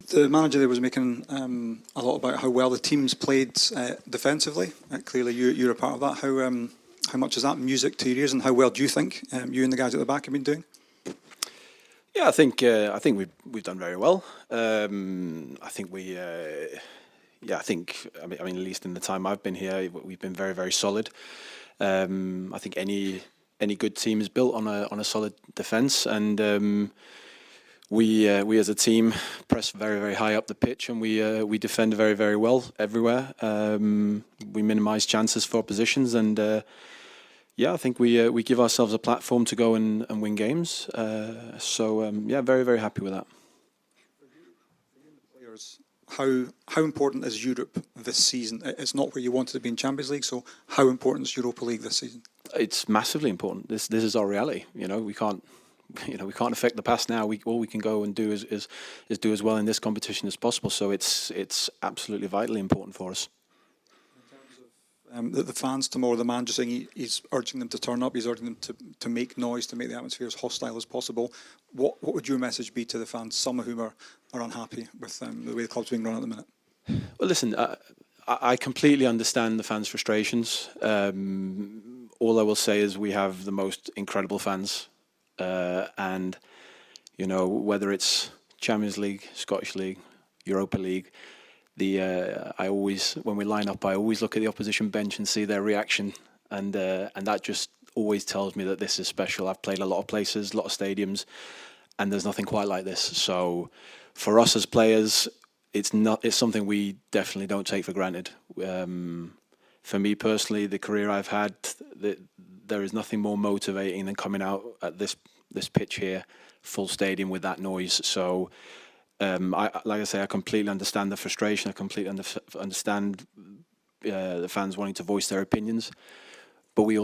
The manager there was making a lot about how well the teams played defensively. Clearly, you're a part of that. How much is that music to your ears, and how well do you think you and the guys at the back have been doing? Yeah, I think we've done very well. I mean, at least in the time I've been here, we've been very, very solid. I think any good team is built on a solid defence, and we as a team press very, very high up the pitch, and we defend very, very well everywhere. We minimise chances for oppositions, and I think we give ourselves a platform to go and win games. Very, very happy with that. Players, how important is Europe this season? It's not where you wanted to be in Champions League, so how important is Europa League this season? It's massively important. This is our reality. We can't affect the past now. All we can go and do is do as well in this competition as possible. So it's absolutely vitally important for us. The fans tomorrow, the manager saying he's urging them to turn up, he's urging them to make noise, to make the atmosphere as hostile as possible. What would your message be to the fans, some of whom are unhappy with the way the club's being run at the minute? Well, listen, I completely understand the fans' frustrations. All I will say is we have the most incredible fans. And, whether it's Champions League, Scottish League, Europa League, when we line up, I always look at the opposition bench and see their reaction, and that just always tells me that this is special. I've played a lot of places, a lot of stadiums, and there's nothing quite like this. So, for us as players, it's something we definitely don't take for granted. For me personally, the career I've had, there is nothing more motivating than coming out at this pitch here, full stadium with that noise. So. I completely understand the frustration. I completely understand the fans wanting to voice their opinions, but we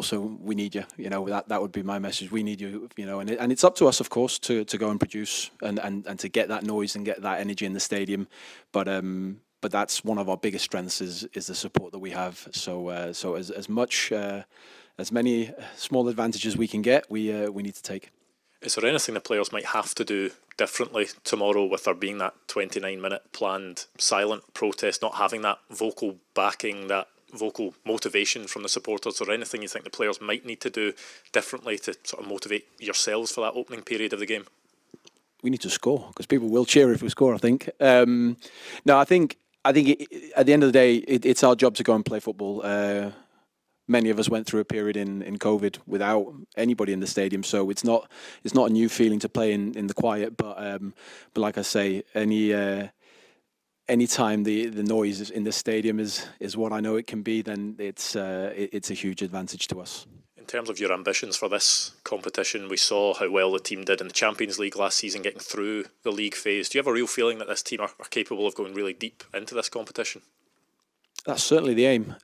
need you. That would be my message. We need you. And it's up to us, of course, to go and produce and to get that noise and get that energy in the stadium. But that's one of our biggest strengths is the support that we have. So as many small advantages we can get, we need to take. Is there anything the players might have to do differently tomorrow, with there being that 29-minute planned silent protest, not having that vocal backing, that vocal motivation from the supporters, or anything you think the players might need to do differently to sort of motivate yourselves for that opening period of the game? We need to score, because people will cheer if we score, I think. I think at the end of the day, it's our job to go and play football. Many of us went through a period in COVID without anybody in the stadium, so it's not a new feeling to play in the quiet. But like I say, any time the noise in the stadium is what I know it can be, then it's a huge advantage to us. In terms of your ambitions for this competition, we saw how well the team did in the Champions League last season, getting through the league phase. Do you have a real feeling that this team are capable of going really deep into this competition? That's certainly the aim.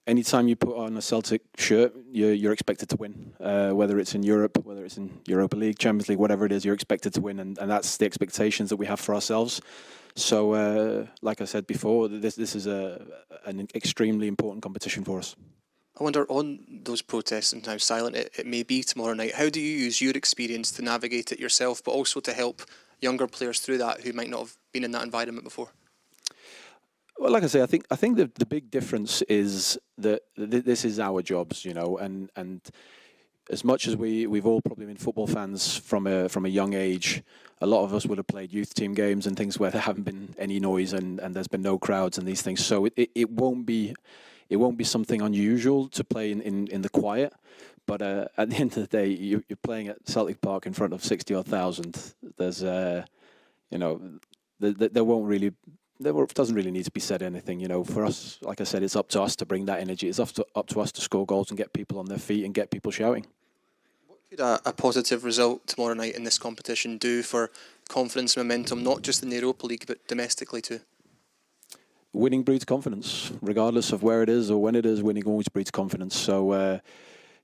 Anytime you put on a Celtic shirt, you're expected to win. Whether it's in Europe, whether it's in Europa League, Champions League, whatever it is, you're expected to win, and that's the expectations that we have for ourselves. So, like I said before, this is an extremely important competition for us. I wonder, on those protests and how silent it may be tomorrow night, how do you use your experience to navigate it yourself, but also to help younger players through that who might not have been in that environment before? Well, like I say, I think the big difference is that this is our jobs, and as much as we've all probably been football fans from a young age, a lot of us would have played youth team games and things where there haven't been any noise and there's been no crowds and these things. So it won't be something unusual to play in the quiet. But at the end of the day, you're playing at Celtic Park in front of 60,000. There's there doesn't really need to be said anything, For us, like I said, it's up to us to bring that energy. It's up to us to score goals and get people on their feet and get people shouting. What could a positive result tomorrow night in this competition do for confidence and momentum, not just in the Europa League, but domestically too? Winning breeds confidence, regardless of where it is or when it is. Winning always breeds confidence. So,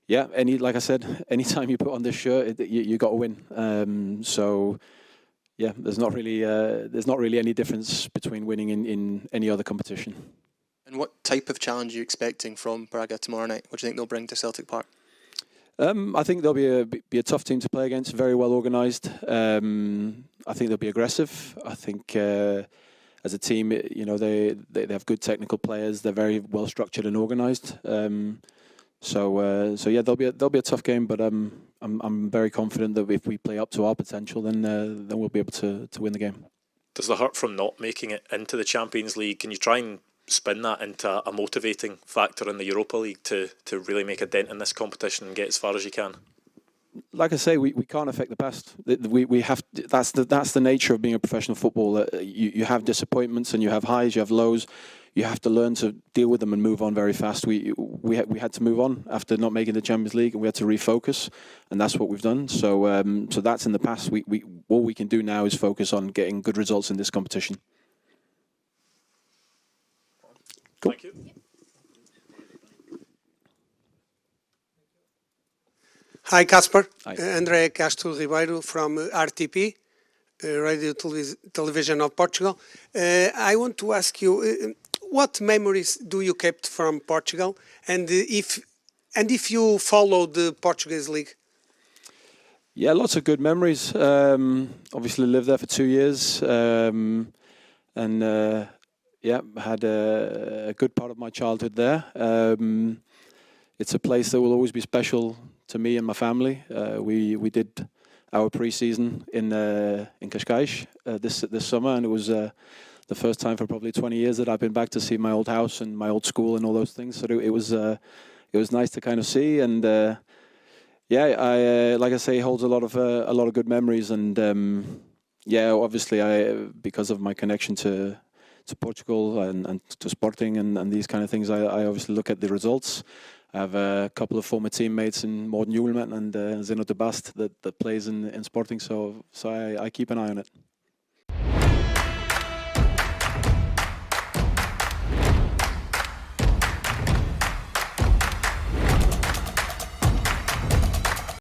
like I said, anytime you put on this shirt, you got to win. Yeah, there's not really any difference between winning in any other competition. And what type of challenge are you expecting from Braga tomorrow night? What do you think they'll bring to Celtic Park? I think they'll be a tough team to play against. Very well organised. I think they'll be aggressive. I think as a team, they have good technical players. They're very well structured and organised. So yeah, they'll be a tough game. But I'm very confident that if we play up to our potential, then we'll be able to win the game. Does the hurt from not making it into the Champions League, can you try and spin that into a motivating factor in the Europa League to really make a dent in this competition and get as far as you can? Like I say, we can't affect the past. We have that's the nature of being a professional footballer. You have disappointments and you have highs, you have lows. You have to learn to deal with them and move on very fast. We had to move on after not making the Champions League, and we had to refocus, and that's what we've done. So that's in the past. All we can do now is focus on getting good results in this competition. Cool. Thank you. Hi, Kasper. Hi. André Castro Ribeiro from RTP, Radio Television of Portugal. I want to ask you, what memories do you kept from Portugal, and if you follow the Portuguese league? Yeah, lots of good memories. Obviously lived there for 2 years, and had a good part of my childhood there. It's a place that will always be special to me and my family. We did our pre-season in Cascais this summer, and it was the first time for probably 20 years that I've been back to see my old house and my old school and all those things. So it was nice to kind of see, and I like I say, holds a lot of good memories, and obviously because of my connection to Portugal and to Sporting and these kind of things, I obviously look at the results. I have a couple of former teammates in Morten Hjulmand and Zeno de Bast that plays in Sporting, so I keep an eye on it.